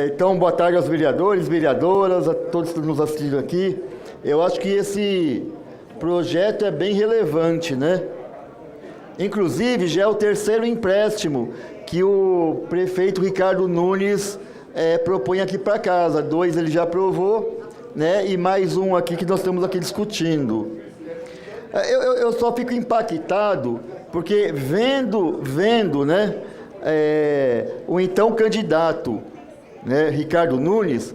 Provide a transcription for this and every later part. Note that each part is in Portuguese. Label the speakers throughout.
Speaker 1: Então, boa tarde aos vereadores, vereadoras, a todos que nos assistindo aqui. Eu acho que esse projeto é bem relevante, né? Inclusive, já é o terceiro empréstimo que o prefeito Ricardo Nunes propõe aqui para casa. 2 ele já aprovou, né? E mais um aqui que nós estamos aqui discutindo. Eu só fico impactado porque vendo, né? O então candidato, né, Ricardo Nunes,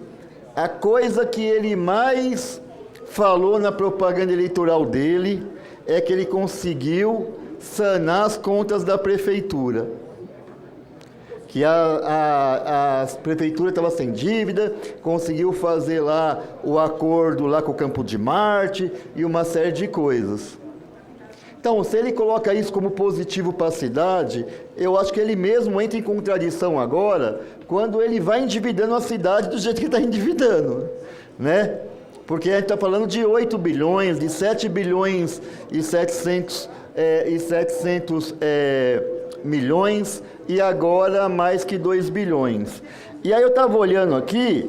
Speaker 1: a coisa que ele mais falou na propaganda eleitoral dele é que ele conseguiu sanar as contas da prefeitura. Que a prefeitura estava sem dívida, conseguiu fazer lá o acordo lá com o Campo de Marte e uma série de coisas. Então, se ele coloca isso como positivo para a cidade, eu acho que ele mesmo entra em contradição agora, quando ele vai endividando a cidade do jeito que está endividando, né? Porque a gente está falando de 8 bilhões, de 7 bilhões e 700 milhões, e agora mais que 2 bilhões. E aí eu estava olhando aqui,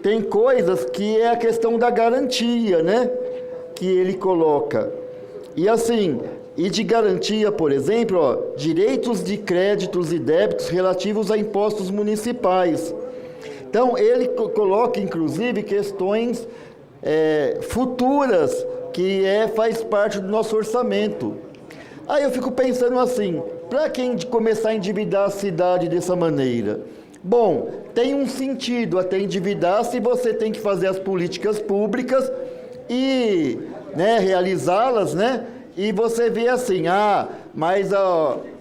Speaker 1: tem coisas que é a questão da garantia, né? Que ele coloca. E assim, e de garantia, por exemplo, direitos de créditos e débitos relativos a impostos municipais. Então, ele coloca, inclusive, questões futuras, que faz parte do nosso orçamento. Aí eu fico pensando assim, para quem começar a endividar a cidade dessa maneira? Bom, tem um sentido até endividar se você tem que fazer as políticas públicas e, né, realizá-las, né? E você vê assim, mas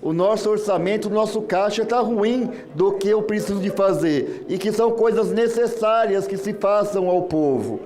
Speaker 1: o nosso orçamento, o nosso caixa está ruim do que eu preciso de fazer. E que são coisas necessárias que se façam ao povo.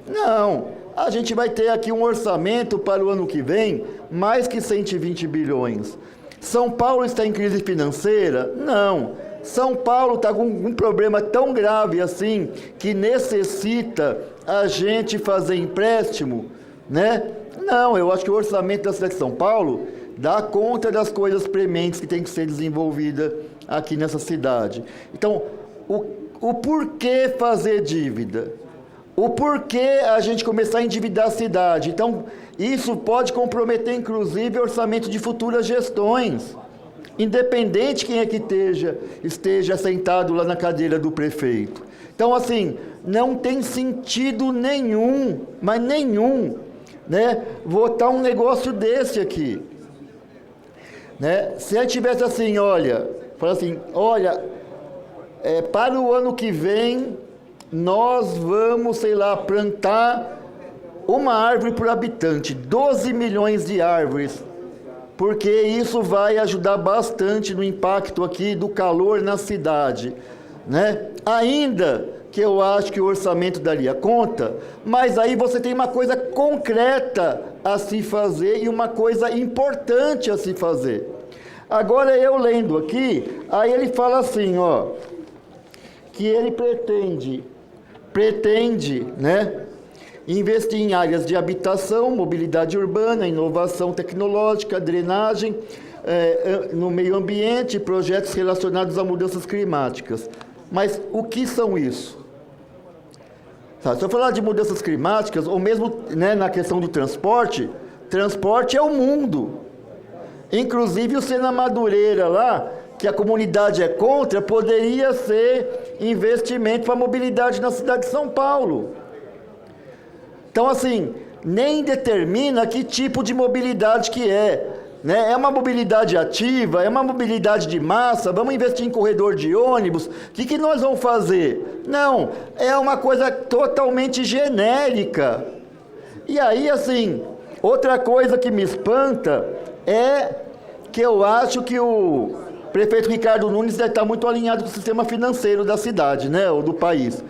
Speaker 1: Não, a gente vai ter aqui um orçamento para o ano que vem, mais que 120 bilhões. São Paulo está em crise financeira? Não. São Paulo está com um problema tão grave assim, que necessita a gente fazer empréstimo, né? Não, eu acho que o orçamento da cidade de São Paulo dá conta das coisas prementes que tem que ser desenvolvida aqui nessa cidade. Então, o porquê fazer dívida? O porquê a gente começar a endividar a cidade? Então, isso pode comprometer, inclusive, o orçamento de futuras gestões. Independente quem é que esteja sentado lá na cadeira do prefeito. Então, assim, não tem sentido nenhum, mas nenhum, né, votar um negócio desse aqui. Né? Se a gente tivesse assim, falar assim, para o ano que vem, nós vamos, plantar uma árvore por habitante, 12 milhões de árvores, porque isso vai ajudar bastante no impacto aqui do calor na cidade, né? Ainda que eu acho que o orçamento daria conta, mas aí você tem uma coisa concreta a se fazer e uma coisa importante a se fazer. Agora eu lendo aqui, aí ele fala assim, que ele pretende, né, investir em áreas de habitação, mobilidade urbana, inovação tecnológica, drenagem, no meio ambiente, projetos relacionados a mudanças climáticas. Mas o que são isso? Se eu falar de mudanças climáticas, ou mesmo, né, na questão do transporte é o mundo. Inclusive o Sena Madureira lá, que a comunidade é contra, poderia ser investimento para a mobilidade na cidade de São Paulo. Então, assim, nem determina que tipo de mobilidade que é. Né? É uma mobilidade ativa, é uma mobilidade de massa, vamos investir em corredor de ônibus, o que nós vamos fazer? Não, é uma coisa totalmente genérica. E aí, assim, outra coisa que me espanta é que eu acho que o prefeito Ricardo Nunes deve estar muito alinhado com o sistema financeiro da cidade, né, ou do país.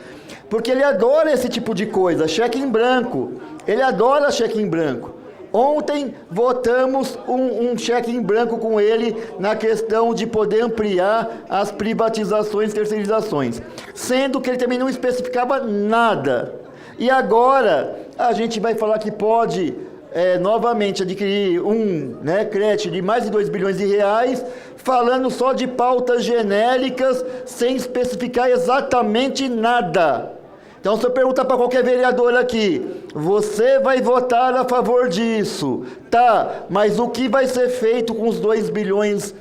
Speaker 1: Porque ele adora esse tipo de coisa, cheque em branco. Ele adora cheque em branco. Ontem votamos um cheque em branco com ele na questão de poder ampliar as privatizações e terceirizações, sendo que ele também não especificava nada. E agora a gente vai falar que pode novamente adquirir crédito de mais de 2 bilhões de reais, falando só de pautas genéricas, sem especificar exatamente nada. Então, se eu perguntar para qualquer vereador aqui, você vai votar a favor disso? Tá, mas o que vai ser feito com os 2 bilhões,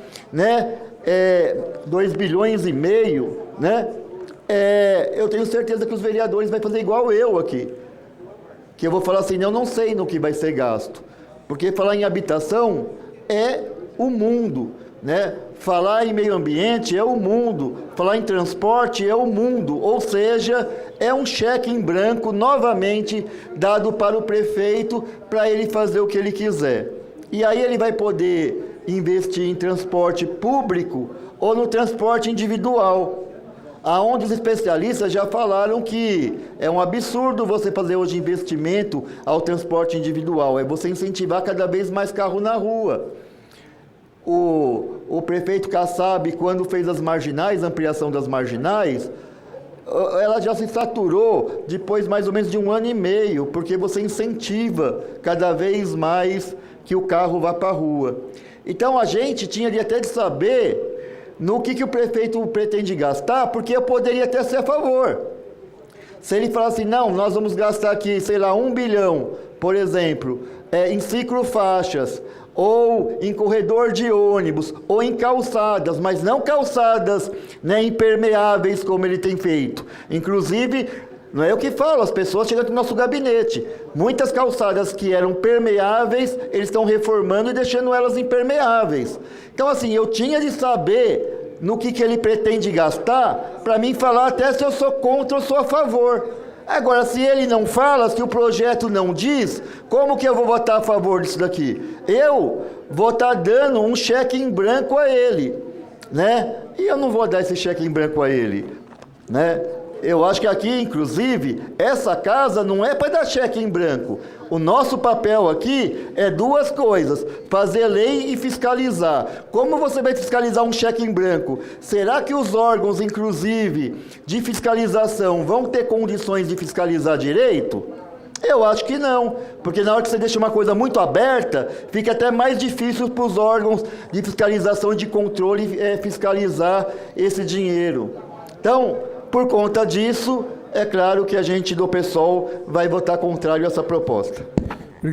Speaker 1: 2 bilhões e meio, eu tenho certeza que os vereadores vão fazer igual eu aqui. Que eu vou falar assim, eu não sei no que vai ser gasto. Porque falar em habitação é o mundo, Falar em meio ambiente é o mundo, falar em transporte é o mundo, ou seja, é um cheque em branco novamente dado para o prefeito para ele fazer o que ele quiser. E aí ele vai poder investir em transporte público ou no transporte individual, aonde os especialistas já falaram que é um absurdo você fazer hoje investimento ao transporte individual, é você incentivar cada vez mais carro na rua. O prefeito Kassab, quando fez as marginais, a ampliação das marginais, ela já se saturou depois mais ou menos de 1 ano e meio, porque você incentiva cada vez mais que o carro vá para a rua. Então a gente tinha até de saber no que o prefeito pretende gastar, porque eu poderia até ser a favor. Se ele falar assim, não, nós vamos gastar aqui, sei lá, 1 bilhão, por exemplo, em ciclofaixas, ou em corredor de ônibus, ou em calçadas, mas não calçadas impermeáveis como ele tem feito. Inclusive, não é eu que falo, as pessoas chegam aqui no nosso gabinete. Muitas calçadas que eram permeáveis, eles estão reformando e deixando elas impermeáveis. Então, assim, eu tinha de saber no que ele pretende gastar, para mim falar até se eu sou contra ou sou a favor. Agora, se ele não fala, se o projeto não diz, como que eu vou votar a favor disso daqui? Eu vou estar dando um cheque em branco a ele, E eu não vou dar esse cheque em branco a ele, Eu acho que aqui, inclusive, essa casa não é para dar cheque em branco. O nosso papel aqui é 2 coisas, fazer lei e fiscalizar. Como você vai fiscalizar um cheque em branco? Será que os órgãos, inclusive, de fiscalização vão ter condições de fiscalizar direito? Eu acho que não, porque na hora que você deixa uma coisa muito aberta, fica até mais difícil para os órgãos de fiscalização e de controle fiscalizar esse dinheiro. Então, por conta disso, é claro que a gente do PSOL vai votar contrário a essa proposta.